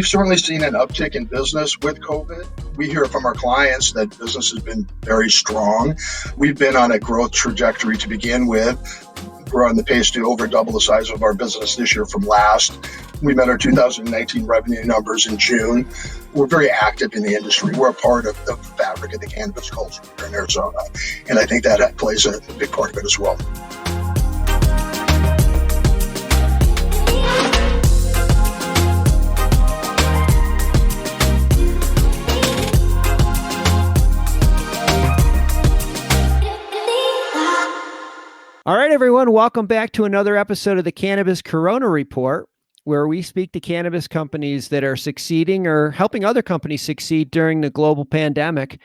We've certainly seen an uptick in business with COVID. We hear from our clients that business has been very strong. We've been on a growth trajectory to begin with. We're on the pace to over double the size of our business this year from last. We met our 2019 revenue numbers in June. We're very active in the industry. We're a part of the fabric of the cannabis culture here in Arizona. And I think that plays a big part of it as well. All right, everyone, welcome back to another episode of the Cannabis Corona Report, where we speak to cannabis companies that are succeeding or helping other companies succeed during the global pandemic.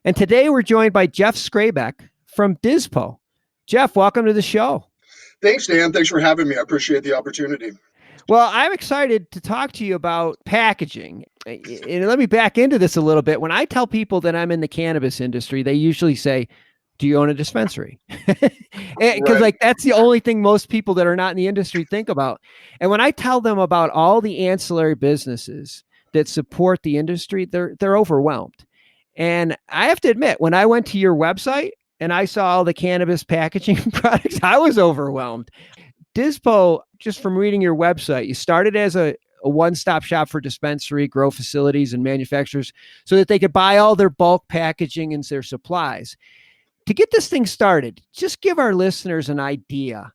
And today we're joined by Jeff Scrabeck from DIZPOT. Jeff, welcome to the show. Thanks, Dan. Thanks for having me. I appreciate the opportunity. Well, I'm excited to talk to you about packaging. And let me back into this a little bit. When I tell people that I'm in the cannabis industry, they usually say, do you own a dispensary? Because Right. that's the only thing most people that are not in the industry think about. And when I tell them about all the ancillary businesses that support the industry, they're overwhelmed. And I have to admit, when I went to your website and I saw all the cannabis packaging products, I was overwhelmed. DIZPOT, just from reading your website, you started as a one-stop shop for dispensary, grow facilities, and manufacturers so that they could buy all their bulk packaging and their supplies. To get this thing started, just give our listeners an idea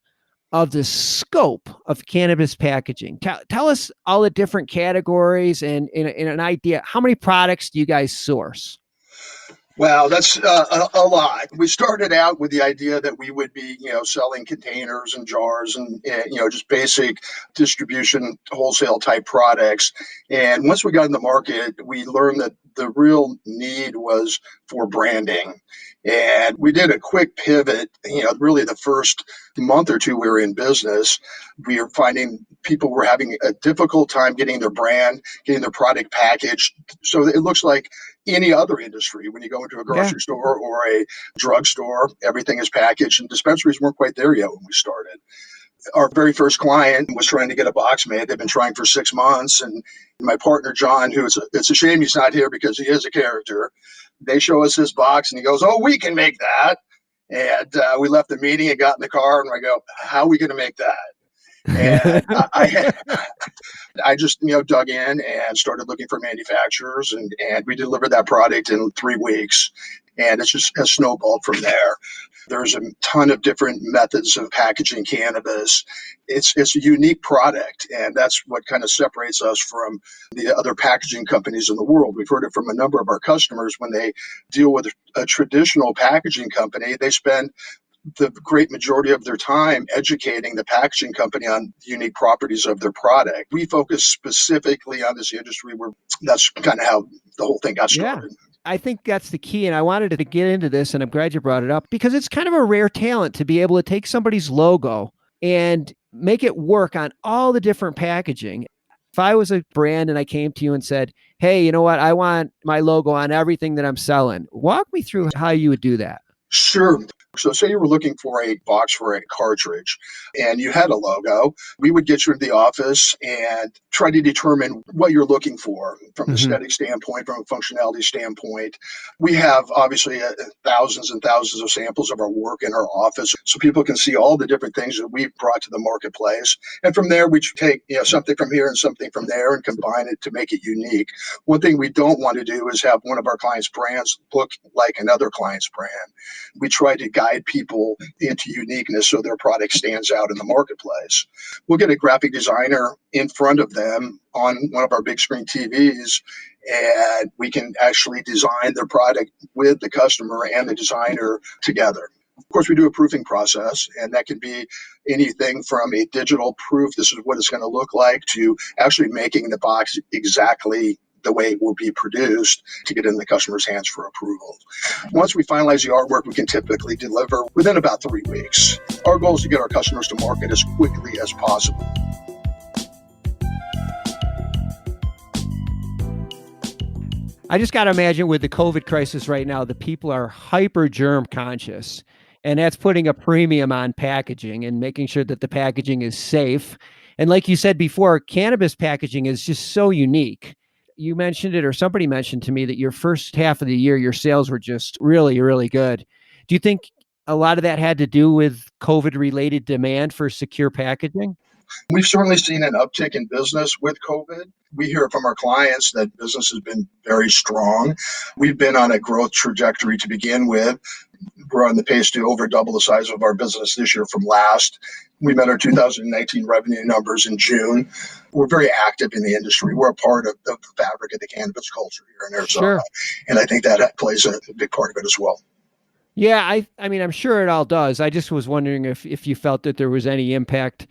of the scope of cannabis packaging. Tell us all the different categories and an idea. How many products do you guys source? Wow, that's a lot. We started out with the idea that we would be, selling containers and jars and just basic distribution, wholesale type products. And once we got in the market, we learned that the real need was for branding. And we did a quick pivot, really the first month or two we were in business. We were finding people were having a difficult time getting their brand, getting their product packaged. So it looks like any other industry. When you go into a grocery store or a drugstore, everything is packaged, and dispensaries weren't quite there yet when we started. Our very first client was trying to get a box made. They've been trying for 6 months. And my partner, John, it's a shame he's not here because he is a character. They show us his box and he goes, "Oh, we can make that." And we left the meeting and got in the car and I go, "How are we going to make that?" And I just, dug in and started looking for manufacturers and we delivered that product in 3 weeks. And it's just has snowballed from there. There's a ton of different methods of packaging cannabis. It's a unique product, and that's what kind of separates us from the other packaging companies in the world. We've heard it from a number of our customers when they deal with a traditional packaging company. They spend the great majority of their time educating the packaging company on the unique properties of their product. We focus specifically on this industry where that's kind of how the whole thing got started. Yeah. I think that's the key. And I wanted to get into this, and I'm glad you brought it up because it's kind of a rare talent to be able to take somebody's logo and make it work on all the different packaging. If I was a brand and I came to you and said, "Hey, you know what? I want my logo on everything that I'm selling." Walk me through how you would do that. Sure. So say you were looking for a box for a cartridge and you had a logo, we would get you into the office and try to determine what you're looking for from an aesthetic standpoint, from a functionality standpoint. We have obviously thousands and thousands of samples of our work in our office so people can see all the different things that we've brought to the marketplace. And from there, we take something from here and something from there and combine it to make it unique. One thing we don't want to do is have one of our clients' brands look like another client's brand. We try to guide people into uniqueness so their product stands out in the marketplace. We'll get a graphic designer in front of them on one of our big screen TVs, and we can actually design their product with the customer and the designer together. Of course, we do a proofing process, and that can be anything from a digital proof, this is what it's going to look like, to actually making the box exactly the way it will be produced to get in the customer's hands for approval. Once we finalize the artwork, we can typically deliver within about 3 weeks. Our goal is to get our customers to market as quickly as possible. I just got to imagine with the COVID crisis right now, the people are hyper germ conscious, and that's putting a premium on packaging and making sure that the packaging is safe And like you said before, cannabis packaging is just so unique. You mentioned it, or somebody mentioned to me, that your first half of the year, your sales were just really, really good. Do you think a lot of that had to do with COVID related demand for secure packaging? We've certainly seen an uptick in business with COVID. We hear from our clients that business has been very strong. We've been on a growth trajectory to begin with. We're on the pace to over double the size of our business this year from last. We met our 2019 revenue numbers in June. We're very active in the industry. We're a part of the fabric of the cannabis culture here in Arizona. Sure. And I think that plays a big part of it as well. Yeah, I mean, I'm sure it all does. I just was wondering if you felt that there was any impact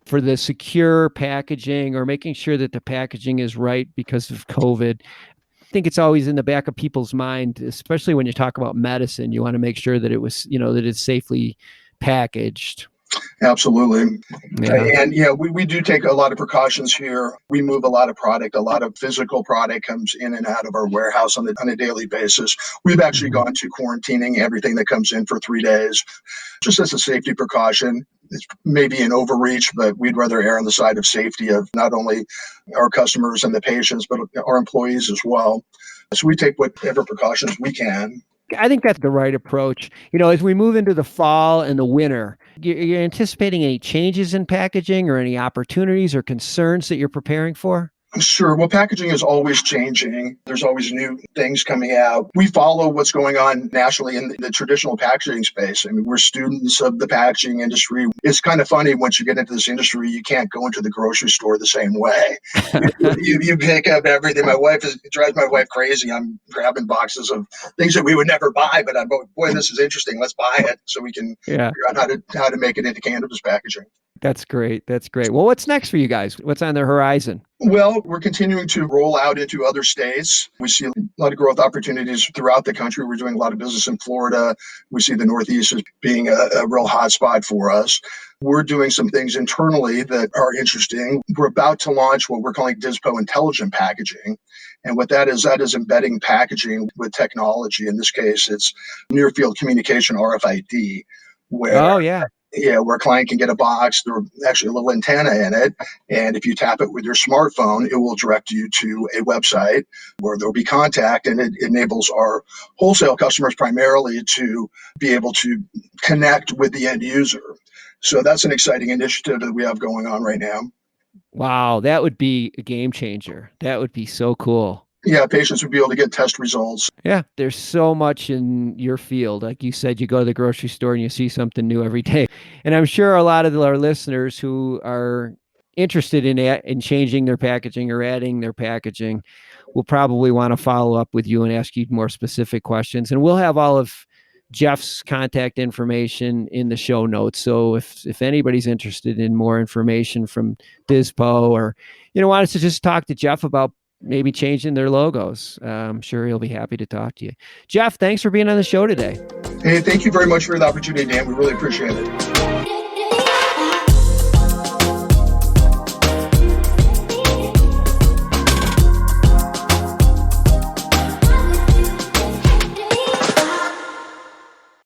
for the secure packaging or making sure that the packaging is right because of COVID. I think it's always in the back of people's mind, especially when you talk about medicine. You want to make sure that it was, that it's safely packaged. Absolutely. Yeah. And we do take a lot of precautions here. We move a lot of product. A lot of physical product comes in and out of our warehouse on a daily basis. We've actually gone to quarantining everything that comes in for 3 days, just as a safety precaution. It's maybe an overreach, but we'd rather err on the side of safety of not only our customers and the patients, but our employees as well. So we take whatever precautions we can. I think that's the right approach. As we move into the fall and the winter, you're anticipating any changes in packaging or any opportunities or concerns that you're preparing for? Sure. Well, packaging is always changing. There's always new things coming out. We follow what's going on nationally in the traditional packaging space. I mean, we're students of the packaging industry. It's kind of funny once you get into this industry, you can't go into the grocery store the same way. You pick up everything. It drives my wife crazy. I'm grabbing boxes of things that we would never buy, but I'm going, boy, this is interesting. Let's buy it so we can figure out how to make it into cannabis packaging. That's great. That's great. Well, what's next for you guys? What's on the horizon? Well, we're continuing to roll out into other states. We see a lot of growth opportunities throughout the country. We're doing a lot of business in Florida. We see the Northeast as being a real hot spot for us. We're doing some things internally that are interesting. We're about to launch what we're calling DIZPOT intelligent packaging. And what that is embedding packaging with technology. In this case, it's near field communication RFID, where where a client can get a box. There's actually a little antenna in it. And if you tap it with your smartphone, it will direct you to a website where there'll be contact, and it enables our wholesale customers primarily to be able to connect with the end user. So that's an exciting initiative that we have going on right now. Wow, that would be a game changer. That would be so cool. Yeah, patients would be able to get test results. Yeah, there's so much in your field. Like you said, you go to the grocery store and you see something new every day. And I'm sure a lot of our listeners who are interested in changing their packaging or adding their packaging will probably want to follow up with you and ask you more specific questions. And we'll have all of Jeff's contact information in the show notes. So if anybody's interested in more information from DIZPOT or, wants to just talk to Jeff about maybe changing their logos, I'm sure he'll be happy to talk to you. Jeff, thanks for being on the show today. Hey, thank you very much for the opportunity, Dan. We really appreciate it.